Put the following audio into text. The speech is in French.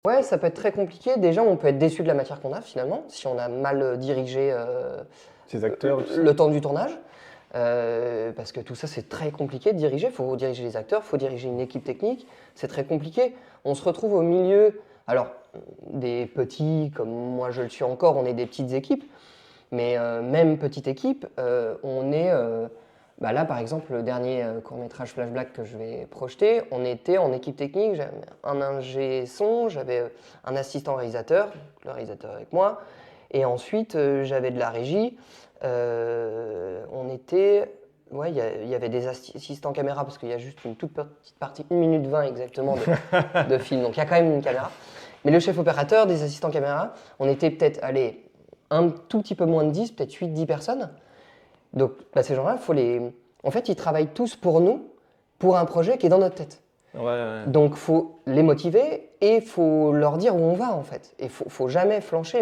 Ouais, ça peut être très compliqué. Déjà, on peut être déçu de la matière qu'on a finalement, si on a mal dirigé Ces acteurs, tout ça. le temps du tournage. Parce que tout ça, c'est très compliqué de diriger. Il faut diriger les acteurs, il faut diriger une équipe technique. C'est très compliqué. On se retrouve au milieu. Alors, des petits, comme moi je le suis encore, on est des petites équipes. Mais même petite équipe, on est. Bah là, par exemple, le dernier court-métrage Flash Black que je vais projeter, on était en équipe technique. J'avais un ingé son, j'avais un assistant réalisateur, le réalisateur avec moi. Et ensuite, j'avais de la régie. On était. Ouais, il y avait des assistants caméra parce qu'il y a juste une toute petite partie, 1 minute 20 exactement de film. Donc il y a quand même une caméra. Mais le chef opérateur, des assistants caméra, on était peut-être, allez, un tout petit peu moins de 10, peut-être 8-10 personnes. Donc bah, ces gens-là, en fait, ils travaillent tous pour nous, pour un projet qui est dans notre tête. Ouais. Donc il faut les motiver et il faut leur dire où on va en fait. Et il faut jamais flancher.